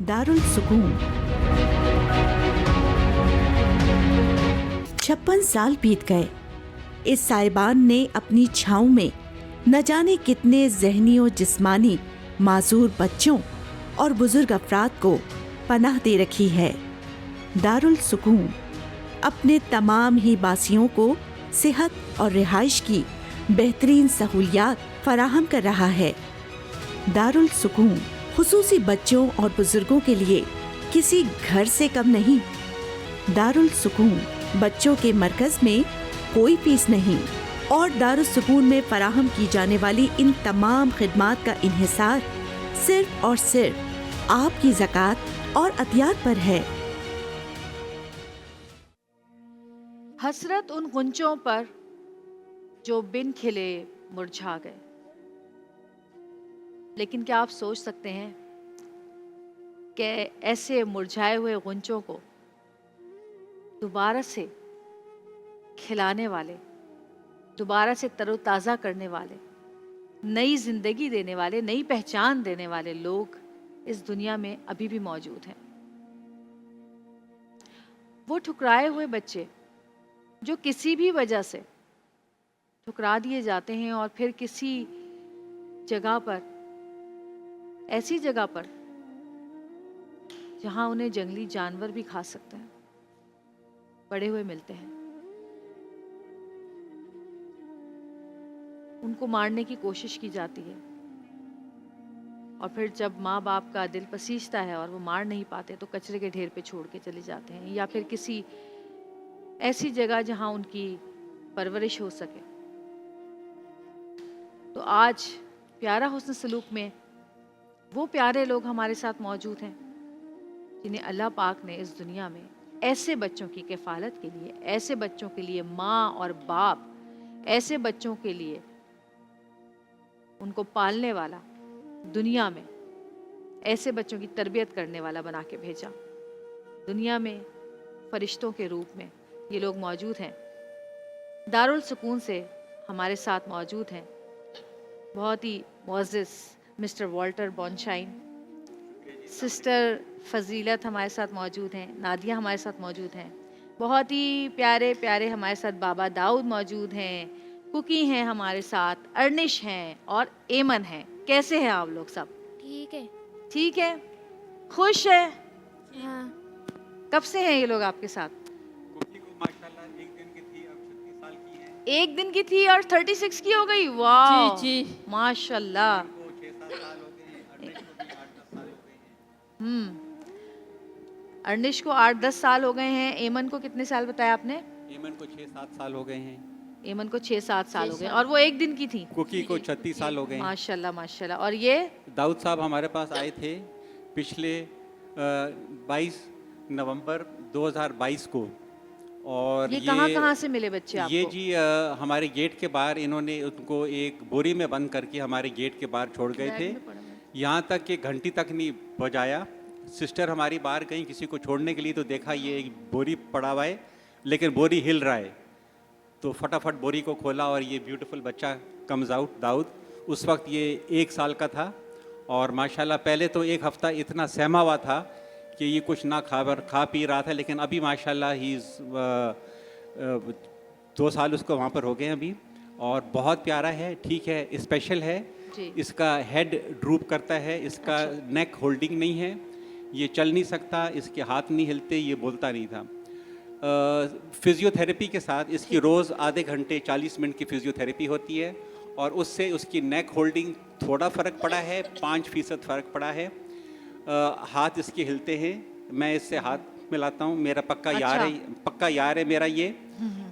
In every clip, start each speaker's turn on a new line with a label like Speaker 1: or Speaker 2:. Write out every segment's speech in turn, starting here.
Speaker 1: दारुल सुकून। 56 साल बीत गए। इस साहिबान ने अपनी छाँव में न जाने कितने ज़हनी और जिस्मानी माजूर बच्चों और बुजुर्ग अफराद को पनाह दे रखी है। दारुल सुकून अपने तमाम ही बासियों को सेहत और रिहाइश की बेहतरीन सहूलियात फराहम कर रहा है। दारुल सुकून खुसूसी बच्चों और बुजुर्गों के लिए किसी घर से कम नहीं। दारुल सुकून बच्चों के मरकज में कोई फीस नहीं और दारुल सुकून में फराहम की जाने वाली इन तमाम खिदमात का इन्हिसार सिर्फ और सिर्फ आपकी ज़कात और अतियात पर है।
Speaker 2: हसरत उन गुंचों पर जो बिन खिले मुरझा गए। लेकिन क्या आप सोच सकते हैं कि ऐसे मुरझाए हुए गुंचों को दोबारा से खिलाने वाले, दोबारा से तरोताज़ा करने वाले, नई जिंदगी देने वाले, नई पहचान देने वाले लोग इस दुनिया में अभी भी मौजूद हैं। वो ठुकराए हुए बच्चे जो किसी भी वजह से ठुकरा दिए जाते हैं और फिर किसी जगह पर, ऐसी जगह पर जहां उन्हें जंगली जानवर भी खा सकते हैं, पड़े हुए मिलते हैं। उनको मारने की कोशिश की जाती है और फिर जब माँ बाप का दिल पसीजता है और वो मार नहीं पाते तो कचरे के ढेर पे छोड़ के चले जाते हैं, या फिर किसी ऐसी जगह जहां उनकी परवरिश हो सके। तो आज प्यारा हुस्न सलूक में वो प्यारे लोग हमारे साथ मौजूद हैं जिन्हें अल्लाह पाक ने इस दुनिया में ऐसे बच्चों की किफ़ालत के लिए, ऐसे बच्चों के लिए माँ और बाप, ऐसे बच्चों के लिए उनको पालने वाला, दुनिया में ऐसे बच्चों की तरबियत करने वाला बना के भेजा। दुनिया में फरिश्तों के रूप में ये लोग मौजूद हैं। दारुल सुकून से हमारे साथ मौजूद हैं बहुत ही मुअज़्ज़िज़ मिस्टर वॉल्टर बॉनशाइन, सिस्टर फजीलत हमारे साथ मौजूद हैं, नादिया हमारे साथ मौजूद हैं, बहुत ही प्यारे प्यारे हमारे साथ बाबा दाऊद मौजूद हैं, कुकी हैं हमारे साथ, अर्निश हैं और एमन हैं। कैसे हैं आप लोग सब?
Speaker 3: ठीक है।
Speaker 2: ठीक है, खुश है?
Speaker 3: हाँ।
Speaker 2: कब से हैं ये लोग आपके साथ?
Speaker 4: कुकी को माशाल्लाह एक दिन की थी, अब 36 साल की है।
Speaker 2: एक दिन की थी और 36 की हो गई। वाह
Speaker 3: जी जी,
Speaker 2: माशाल्लाह।
Speaker 4: को 6-7 साल हो गए हैं, अर्निश को भी 8-10 साल हो गए हैं।
Speaker 2: अर्निश को 8-10 साल हो गए हैं। एमन को कितने साल बताया आपने?
Speaker 4: ईमन को 6-7 साल हो गए हैं।
Speaker 2: एमन को 6-7 साल हो गए और वो एक दिन की थी।
Speaker 4: कुकी को 36 साल हो गए हैं।
Speaker 2: माशाल्लाह माशाल्लाह। और ये
Speaker 4: दाऊद साहब हमारे पास आए थे पिछले 22 नवंबर 2022 को। और
Speaker 2: ये कहाँ से मिले बच्चे आपको?
Speaker 4: ये जी हमारे गेट के बाहर इन्होंने उनको एक बोरी में बंद करके हमारे गेट के बाहर छोड़ गए थे। यहाँ तक कि घंटी तक नहीं बजाया। सिस्टर हमारी बाहर गई किसी को छोड़ने के लिए, तो देखा ये एक बोरी पड़ा हुआ है लेकिन बोरी हिल रहा है, तो फटाफट बोरी को खोला और ये ब्यूटीफुल बच्चा कम्स आउट, दाऊद। उस वक्त ये 1 साल का था और माशाल्लाह पहले तो 1 हफ़्ता इतना सहमा हुआ था कि ये कुछ ना खा पी रहा था, लेकिन अभी माशाल्लाह ही 2 साल उसको वहाँ पर हो गए अभी और बहुत प्यारा है, ठीक है, स्पेशल है। इसका हेड ड्रूप करता है, इसका नेक होल्डिंग नहीं है, ये चल नहीं सकता, इसके हाथ नहीं हिलते, ये बोलता नहीं था। फिज़ियोथेरेपी के साथ इसकी रोज़ आधे घंटे 40 मिनट की फिज़ियोथेरेपी होती है और उससे उसकी नेक होल्डिंग थोड़ा फ़र्क पड़ा है, 5% फ़र्क पड़ा है। हाथ इसके हिलते हैं, मैं इससे हाथ मिलाता हूँ, मेरा पक्का यार है मेरा ये।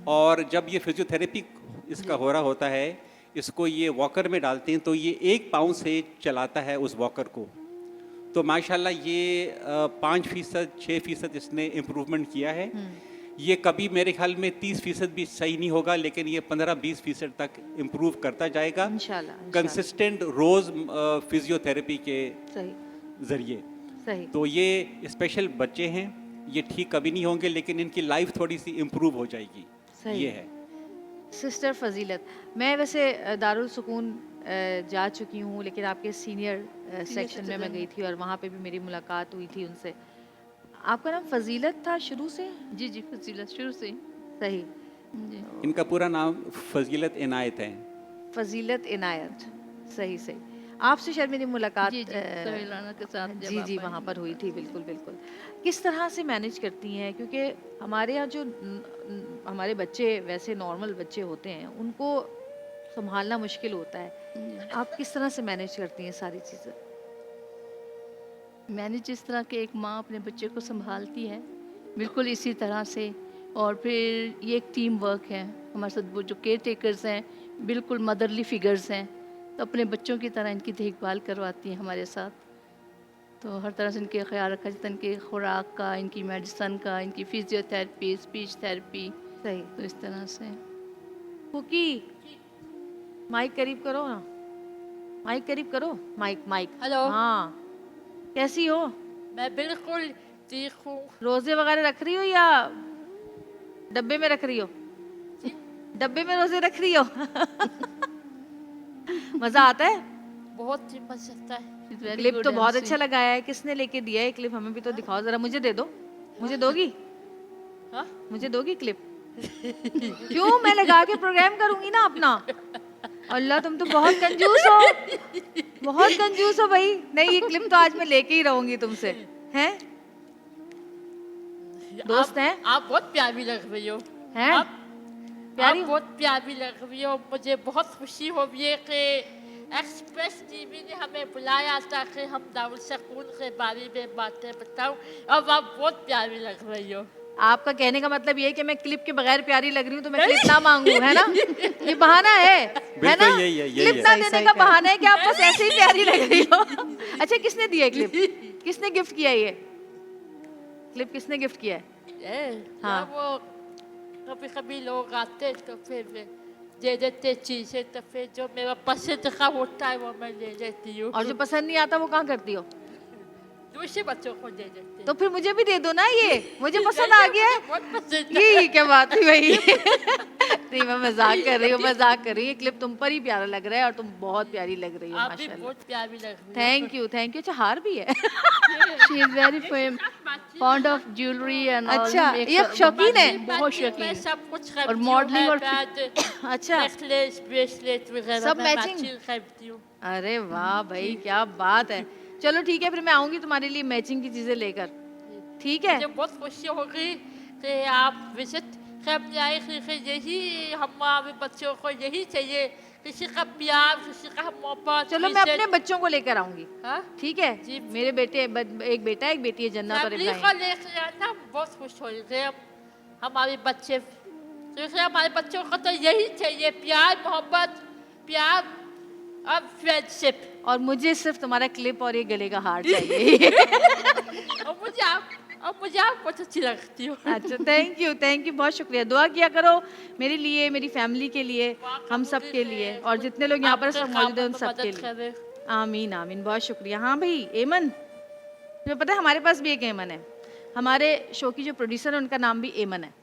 Speaker 4: और जब ये फिज़ियोथेरेपी इसका हो रहा होता है, इसको ये वॉकर में डालते हैं तो ये 1 पाँव से चलाता है उस वॉकर को। तो माशाल्लाह ये 5% 6% इसने इम्प्रूवमेंट किया है। ये कभी मेरे ख्याल में 30% भी सही नहीं होगा, लेकिन ये 15-20% तक इम्प्रूव करता जाएगा
Speaker 2: इंशाल्लाह।
Speaker 4: कंसिस्टेंट रोज़ फिजियोथेरेपी के ज़रिए।
Speaker 2: सही।
Speaker 4: तो ये स्पेशल बच्चे हैं, ये ठीक कभी नहीं होंगे, लेकिन इनकी लाइफ थोड़ी सी इम्प्रूव हो जाएगी।
Speaker 2: सही।
Speaker 4: ये है
Speaker 2: सिस्टर फजीलत, मैं वैसे दारुल सुकून जा चुकी हूँ, लेकिन आपके सीनियर सेक्शन में मैं गई थी और वहाँ पे भी मेरी मुलाकात हुई थी उनसे। आपका नाम फजीलत था शुरू से?
Speaker 3: जी जी, फजीलत शुरू से ही।
Speaker 2: सही,
Speaker 3: जी।
Speaker 4: इनका पूरा नाम फजीलत इनायत है।
Speaker 2: फजीलत इनायत, सही सही। आपसे शायद मेरी मुलाकात
Speaker 3: जी जी, सोहेल राना के साथ जब
Speaker 2: जी
Speaker 3: आप
Speaker 2: जी
Speaker 3: आए।
Speaker 2: वहाँ पर हुई थी, बिल्कुल बिल्कुल। किस तरह से मैनेज करती हैं, क्योंकि हमारे यहाँ जो हमारे बच्चे वैसे नॉर्मल बच्चे होते हैं उनको संभालना मुश्किल होता है, आप किस तरह से मैनेज करती हैं सारी चीज़ें?
Speaker 3: मैंने जिस तरह के एक माँ अपने बच्चे को संभालती है, बिल्कुल इसी तरह से। और फिर ये एक टीम वर्क है हमारे साथ। वो जो केयर टेकर्स हैं बिल्कुल मदरली फिगर्स हैं, तो अपने बच्चों की तरह इनकी देखभाल करवाती हैं हमारे साथ। तो हर तरह से इनके ख्याल रखा जाता है, इनके खुराक का, इनकी मेडिसन का, इनकी फिजियोथेरेपी, स्पीच थेरेपी,
Speaker 2: सही।
Speaker 3: तो इस तरह से।
Speaker 2: कुकी, माइक करीब करो ना, माइक करीब करो, माइक माइक।
Speaker 5: हेलो।
Speaker 2: हाँ, कैसी हो?
Speaker 5: मैं बिल्कुल ठीक हूँ।
Speaker 2: रोजे वगैरह रख रही हो या डब्बे में रख रही हो? डब्बे में रोजे रख रही हो? मजा आता है?
Speaker 5: बहुत ही मजा आता है।
Speaker 2: क्लिप तो बहुत अच्छा लगाया है, किसने लेके दिया है क्लिप? हमें भी तो दिखाओ जरा, मुझे दे दो। मुझे दोगी?
Speaker 5: हाँ?
Speaker 2: मुझे दोगी क्लिप? क्यों, मैं लगा के प्रोग्राम करूंगी ना अपना। अल्लाह, तुम तो बहुत कंजूस हो, बहुत कंजूस हो भाई। नहीं, ये क्लिप तो आज मैं लेके ही रहूंगी तुमसे, हैं? दोस्त हैं?
Speaker 5: आप बहुत प्यारी लग रही हो।
Speaker 2: हैं?
Speaker 5: आप
Speaker 2: प्यारी हो?
Speaker 5: बहुत प्यारी लग रही हो। मुझे बहुत खुशी हो रही है कि एक्सप्रेस टीवी ने हमें बुलाया ताकि हम दारुल सकून के बारे में बातें बताऊं। अब आप बहुत प्यारी लग रही हो।
Speaker 2: आपका कहने का मतलब ये है कि मैं क्लिप के बगैर प्यारी लग रही हूँ तो मैं क्लिप ना मांगू, है ना? ये बहाना है ना?
Speaker 4: बिल्कुल यही है, यही
Speaker 2: क्लिप
Speaker 4: है।
Speaker 2: ना
Speaker 1: सही-
Speaker 2: देने
Speaker 1: सही
Speaker 2: का
Speaker 1: कहा।
Speaker 2: बहाना है कि आप बस ऐसे ही प्यारी लग रही हो। अच्छा, किसने दिया क्लिप? किसने गिफ्ट किया ये क्लिप? किसने गिफ्ट किया है? हाँ।
Speaker 5: हाँ। वो कभी कभी लोग आते तो फिर दे देते चीजें, तो फिर जो मेरा पसंद का होता है वो मैं ले लेती हूँ।
Speaker 2: और जो पसंद नहीं आता वो कहाँ करती हो?
Speaker 5: दूसरे बच्चों को दे देती हूँ।
Speaker 2: तो फिर मुझे भी दे दो ना, ये मुझे पसंद आ गया है।
Speaker 5: बहुत पसंद है।
Speaker 2: ये क्या बात हुई भाई? नहीं, मैं मजाक कर रही हूँ, मजाक कर रही हूँ। ये क्लिप तुम पर ही प्यारा लग रहा है और तुम बहुत प्यारी लग रही हो,
Speaker 5: आप भी
Speaker 2: माशाल्लाह।
Speaker 5: बहुत प्यारी लग रही हो।
Speaker 2: Thank you, thank you. अच्छा, हार भी है?
Speaker 3: She is very fond of jewellery and
Speaker 2: अच्छा, ये शौकीन है?
Speaker 3: बहुत
Speaker 5: मैं
Speaker 3: शौकीन।
Speaker 5: सब कुछ करती
Speaker 3: और
Speaker 5: हूँ,
Speaker 3: मॉडलिंग और
Speaker 2: अच्छा,
Speaker 5: नेकलेस, ब्रेसलेट वगैरह
Speaker 2: सब
Speaker 5: मैं
Speaker 2: मैचिंग?
Speaker 5: मैचिंग करती हूँ।
Speaker 2: अरे वाह भाई, क्या बात है। चलो ठीक है, फिर मैं आऊंगी तुम्हारे लिए मैचिंग की चीजें लेकर, ठीक है?
Speaker 5: मुझे बहुत खुशी होगी कि आप विजिट करने आए, क्योंकि यही हमारे बच्चों को यही चाहिए, किसी का प्यार, किसी का मोहब्बत।
Speaker 2: चलो, मैं अपने बच्चों को लेकर आऊंगी,
Speaker 5: हाँ?
Speaker 2: ठीक है?
Speaker 5: जी।
Speaker 2: मेरे बेटे, एक बेटा एक बेटी है, जन्नत और
Speaker 5: फैमिली को
Speaker 2: इब्राहिम।
Speaker 5: लेकर आना, हम बहुत खुश होंगे। हमारे बच्चे, क्योंकि हमारे बच्चों को तो यही चाहिए, प्यार, मोहब्बत, प्यार और फ्रेंडशिप।
Speaker 2: और मुझे सिर्फ तुम्हारा क्लिप और ये गले का हार चाहिए।
Speaker 5: और मुझे आप बहुत अच्छी लगती हो।
Speaker 2: अच्छा, थैंक यू, थैंक यू, बहुत शुक्रिया। दुआ किया करो मेरे लिए, मेरी फैमिली के लिए, हम सब के लिए, और जितने लोग यहाँ पर सब मौजूद हैं उन सब के लिए। आमीन आमीन, बहुत शुक्रिया। हाँ भाई, एमन, तुम्हें पता है हमारे पास भी एक एमन है। हमारे शो की जो प्रोड्यूसर है उनका नाम भी एमन है।